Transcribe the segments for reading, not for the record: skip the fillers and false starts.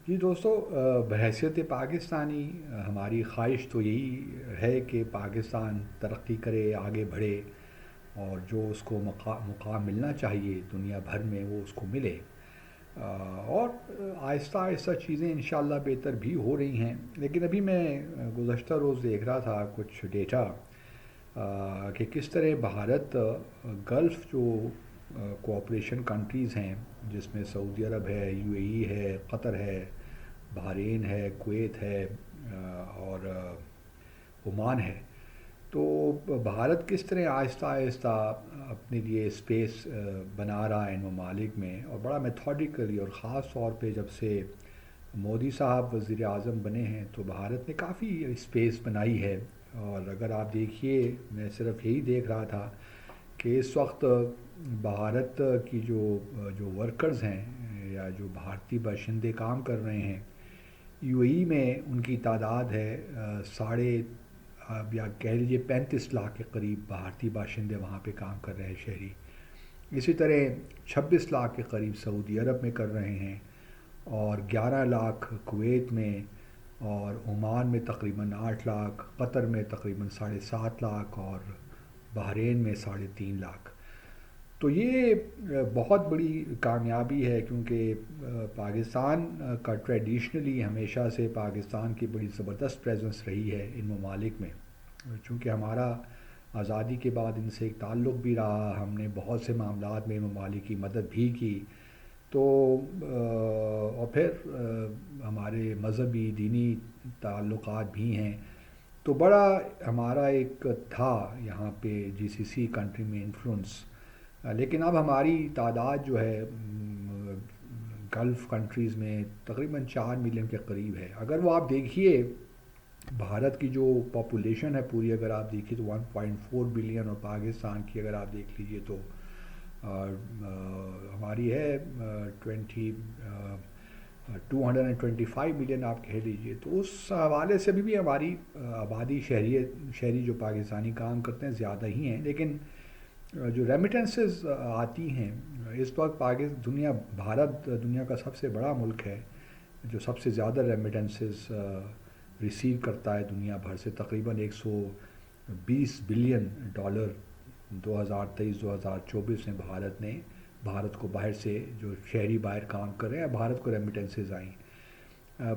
جی دوستو، بحیثیت پاکستانی ہماری خواہش تو یہی ہے کہ پاکستان ترقی کرے، آگے بڑھے، اور جو اس کو مقام ملنا چاہیے دنیا بھر میں وہ اس کو ملے۔ اور آہستہ آہستہ چیزیں انشاءاللہ بہتر بھی ہو رہی ہیں، لیکن ابھی میں گزشتہ روز دیکھ رہا تھا کچھ ڈیٹا کہ کس طرح بھارت گلف جو کوآپریشن کنٹریز ہیں، جس میں سعودی عرب ہے، یو اے ای ہے، قطر ہے، بحرین ہے، کویت ہے، اور عمان ہے۔ تو بھارت کس طرح آہستہ آہستہ اپنے لیے اسپیس بنا رہا ہے ان ممالک میں، اور بڑا میتھوڈیکلی، اور خاص طور پہ جب سے مودی صاحب وزیر اعظم بنے ہیں تو بھارت نے کافی اسپیس بنائی ہے۔ اور اگر آپ دیکھیے، میں صرف یہی دیکھ رہا تھا کہ اس وقت بھارت کی جو جو ورکرز ہیں یا جو بھارتی باشندے کام کر رہے ہیں یو اے ای میں، ان کی تعداد ہے ساڑھے، اب یا کہہ لیجیے 35 لاکھ کے قریب بھارتی باشندے وہاں پہ کام کر رہے ہیں، شہری۔ اسی طرح 26 لاکھ کے قریب سعودی عرب میں کر رہے ہیں، اور 11 لاکھ کویت میں، اور عمان میں تقریباً 8 لاکھ، قطر میں تقریباً 7.5 لاکھ، اور بحرین میں 3.5 لاکھ۔ تو یہ بہت بڑی کامیابی ہے، کیونکہ پاکستان کا ٹریڈیشنلی ہمیشہ سے پاکستان کی بڑی زبردست پریزنس رہی ہے ان ممالک میں، چونکہ ہمارا آزادی کے بعد ان سے ایک تعلق بھی رہا، ہم نے بہت سے معاملات میں ممالک کی مدد بھی کی۔ تو اور پھر ہمارے مذہبی دینی تعلقات بھی ہیں، تو بڑا ہمارا ایک تھا یہاں پہ جی سی سی کنٹری میں انفلوئنس۔ لیکن اب ہماری تعداد جو ہے گلف کنٹریز میں تقریباً 4 ملین کے قریب ہے۔ اگر وہ آپ دیکھیے بھارت کی جو پاپولیشن ہے پوری، اگر آپ دیکھیے تو 1.4 بلین، اور پاکستان کی اگر آپ دیکھ لیجیے تو ہماری ہے 225 ملین آپ کہہ لیجیے۔ تو اس حوالے سے بھی ہماری آبادی، شہری جو پاکستانی کام کرتے ہیں زیادہ ہی ہیں، لیکن جو ریمیٹنسز آتی ہیں اس وقت بھارت دنیا کا سب سے بڑا ملک ہے جو سب سے زیادہ ریمیٹنسز ریسیو کرتا ہے دنیا بھر سے، تقریباً $120 بلین 2023-2024 میں بھارت کو باہر سے جو شہری باہر کام کر رہے ہیں، بھارت کو ریمیٹنسز آئیں۔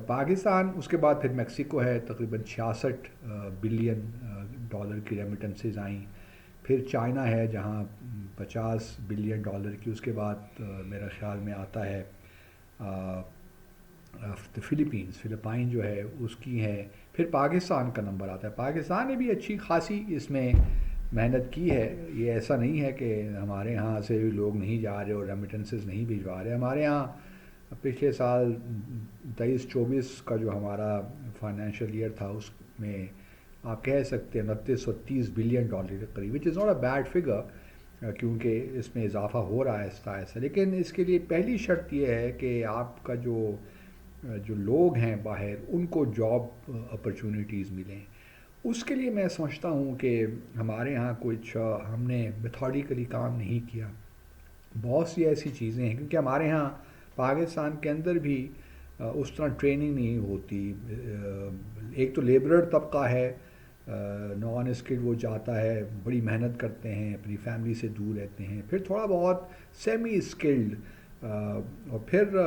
پاکستان، اس کے بعد پھر میکسیکو ہے، تقریباً $66 بلین کی ریمیٹنسز آئیں۔ پھر چائنا ہے جہاں $50 بلین کی، اس کے بعد میرا خیال میں آتا ہے فلپائن جو ہے اس کی ہے، پھر پاکستان کا نمبر آتا ہے۔ پاکستان نے بھی اچھی خاصی اس میں محنت کی ہے، یہ ایسا نہیں ہے کہ ہمارے ہاں سے لوگ نہیں جا رہے اور ریمیٹنسز نہیں بھجوا رہے۔ ہمارے ہاں پچھلے سال 23-24 کا جو ہمارا فائنینشیل ایئر تھا اس میں آپ کہہ سکتے ہیں $2930 بلین کے قریب، which is not a bad figure, کیونکہ اس میں اضافہ ہو رہا ہے آہستہ آہستہ۔ لیکن اس کے لیے پہلی شرط یہ ہے کہ آپ کا جو لوگ ہیں باہر ان کو جاب اپرچونیٹیز ملیں۔ اس کے لیے میں سمجھتا ہوں کہ ہمارے ہاں کچھ ہم نے میتھوڈیکلی کام نہیں کیا، بہت سی ایسی چیزیں ہیں، کیونکہ ہمارے ہاں پاکستان کے اندر بھی اس طرح ٹریننگ نہیں ہوتی۔ ایک تو لیبرر طبقہ ہے، نان اسکلڈ، وہ جاتا ہے، بڑی محنت کرتے ہیں، اپنی فیملی سے دور رہتے ہیں۔ پھر تھوڑا بہت سیمی اسکلڈ، اور پھر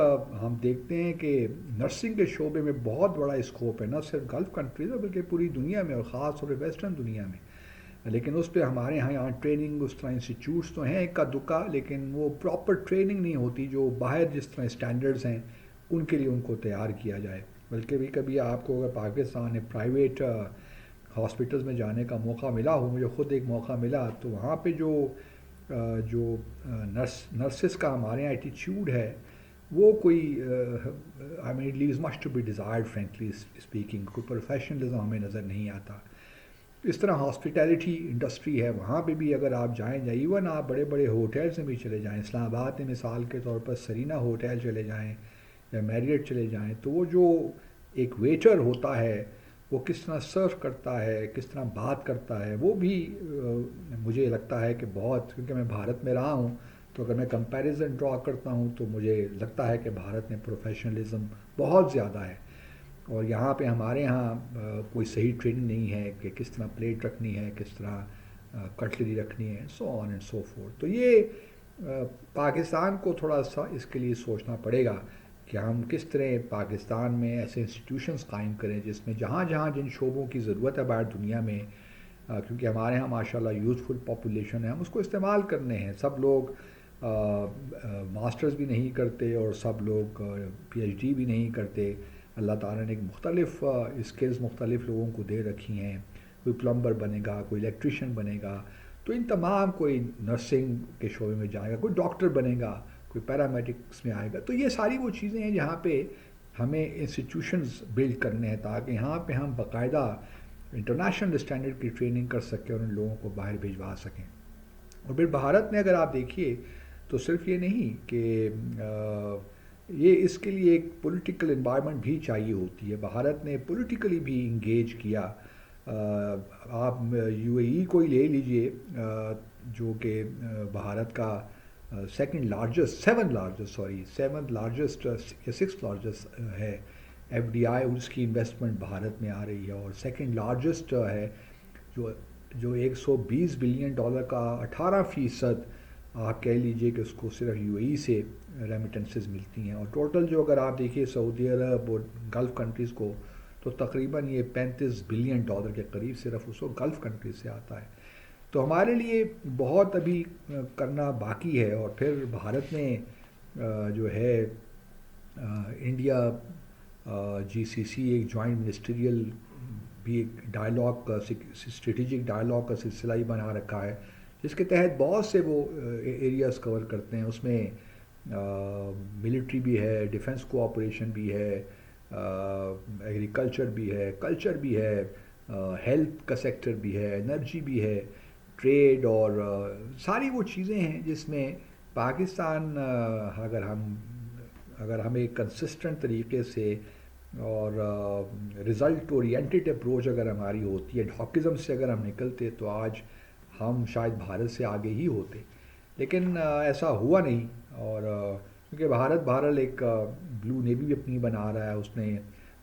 ہم دیکھتے ہیں کہ نرسنگ کے شعبے میں بہت بڑا اسکوپ ہے، نہ صرف گلف کنٹریز میں بلکہ پوری دنیا میں، اور خاص طور پہ ویسٹرن دنیا میں۔ لیکن اس پہ ہمارے یہاں ٹریننگ، اس طرح انسٹیٹیوٹس تو ہیں اکا دکا، لیکن وہ پراپر ٹریننگ نہیں ہوتی جو باہر جس طرح اسٹینڈرڈز ہیں ان کے لیے ان کو تیار کیا جائے۔ بلکہ بھی کبھی آپ کو اگر پاکستان میں پرائیویٹ ہاسپٹلز میں جانے کا موقع ملا ہو، مجھے خود ایک موقع ملا، تو وہاں پہ جو نرسز کا ہمارے یہاں ایٹیچیوڈ ہے وہ کوئی I mean it leaves much to be desired, frankly speaking, کوئی پروفیشنلزم ہمیں نظر نہیں آتا۔ اس طرح ہاسپٹیلٹی انڈسٹری ہے، وہاں پہ بھی اگر آپ جائیں ایون آپ بڑے بڑے ہوٹلز میں بھی چلے جائیں، اسلام آباد میں مثال کے طور پر سرینا ہوٹل چلے جائیں یا میریٹ چلے جائیں، تو وہ جو ایک ویٹر ہوتا ہے وہ کس طرح سرو کرتا ہے، کس طرح بات کرتا ہے، وہ بھی مجھے لگتا ہے کہ بہت، کیونکہ میں بھارت میں رہا ہوں تو اگر میں کمپیریزن ڈرا کرتا ہوں تو مجھے لگتا ہے کہ بھارت میں پروفیشنلزم بہت زیادہ ہے، اور یہاں پہ ہمارے یہاں کوئی صحیح ٹریننگ نہیں ہے کہ کس طرح پلیٹ رکھنی ہے، کس طرح کٹلری رکھنی ہے، سو آن اینڈ سو فورتھ. تو یہ پاکستان کو تھوڑا سا اس کے لیے سوچنا پڑے گا کہ ہم کس طرح پاکستان میں ایسے انسٹیٹیوشنز قائم کریں جس میں جہاں جہاں جن شعبوں کی ضرورت ہے باہر دنیا میں، کیونکہ ہمارے ہاں ماشاءاللہ یوزفل پاپولیشن ہے، ہم اس کو استعمال کرنے ہیں. سب لوگ ماسٹرز بھی نہیں کرتے اور سب لوگ پی ایچ ڈی بھی نہیں کرتے. اللہ تعالیٰ نے ایک مختلف اسکلز مختلف لوگوں کو دے رکھی ہیں. کوئی پلمبر بنے گا، کوئی الیکٹریشین بنے گا، تو ان تمام، کوئی نرسنگ کے شعبے میں جائے گا، کوئی ڈاکٹر بنے گا، کوئی پیرامیڈکس میں آئے گا. تو یہ ساری وہ چیزیں ہیں جہاں پہ ہمیں انسٹیٹیوشنز بلڈ کرنے ہیں تاکہ یہاں پہ ہم باقاعدہ انٹرنیشنل اسٹینڈرڈ کی ٹریننگ کر سکیں اور ان لوگوں کو باہر بھجوا سکیں. اور پھر بھارت میں اگر آپ دیکھیے تو صرف یہ نہیں کہ یہ اس کے لیے ایک پولیٹیکل انوائرمنٹ بھی چاہیے ہوتی ہے. بھارت نے پولیٹیکلی بھی انگیج کیا. آپ یو اے ای کو ہی لے لیجئے جو کہ بھارت کا سیونتھ لارجسٹ یا سکس لارجسٹ ہے ایف ڈی آئی، اس کی انویسٹمنٹ بھارت میں آ رہی ہے، اور سیکنڈ لارجسٹ ہے جو $120 بلین کا 18% آپ کہہ لیجئے کہ اس کو صرف یو اے ای سے ریمیٹنسز ملتی ہیں. اور ٹوٹل جو اگر آپ دیکھیے سعودی عرب اور گلف کنٹریز کو، تو تقریباً یہ $35 بلین کے قریب صرف اس کو گلف کنٹریز سے آتا ہے. تو ہمارے لیے بہت ابھی کرنا باقی ہے. اور پھر بھارت نے جو ہے انڈیا GCC ایک جوائنٹ منسٹریل بھی ایک ڈائلاگ کا اسٹریٹجک ڈائلاگ کا سلسلہ ہی بنا رکھا ہے، جس کے تحت بہت سے وہ ایریاز کور کرتے ہیں. اس میں ملٹری بھی ہے، ڈیفنس کوآپریشن بھی ہے، ایگریکلچر بھی ہے، کلچر بھی ہے، ہیلتھ کا سیکٹر بھی ہے، انرجی بھی ہے، ٹریڈ، اور ساری وہ چیزیں ہیں جس میں پاکستان اگر ہم ایک کنسسٹنٹ طریقے سے اور رزلٹ اورینٹڈ اپروچ اگر ہماری ہوتی ہے، ڈھاکزم سے اگر ہم نکلتے تو آج ہم شاید بھارت سے آگے ہی ہوتے. لیکن ایسا ہوا نہیں. اور کیونکہ بھارت بہرحال ایک بلو نیوی بھی اپنی بنا رہا ہے. اس نے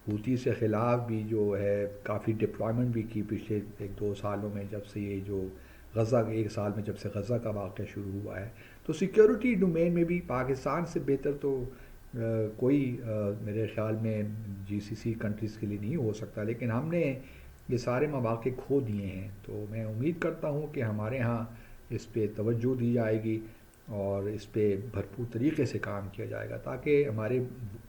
ہوتی سے خلاف بھی جو ہے کافی ڈپلائمنٹ بھی کی پچھلے 1-2 سالوں میں، جب سے یہ جو غزہ کے 1 سال میں جب سے غزہ کا واقعہ شروع ہوا ہے. تو سیکیورٹی ڈومین میں بھی پاکستان سے بہتر تو کوئی میرے خیال میں GCC کنٹریز کے لیے نہیں ہو سکتا. لیکن ہم نے یہ سارے مواقع کھو دیے ہیں. تو میں امید کرتا ہوں کہ ہمارے ہاں اس پہ توجہ دی جائے گی اور اس پہ بھرپور طریقے سے کام کیا جائے گا تاکہ ہمارے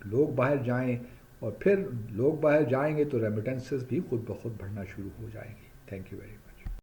لوگ باہر جائیں، اور پھر لوگ باہر جائیں گے تو ریمیٹنسز بھی خود بخود بڑھنا شروع ہو جائیں گی. Thank you very much.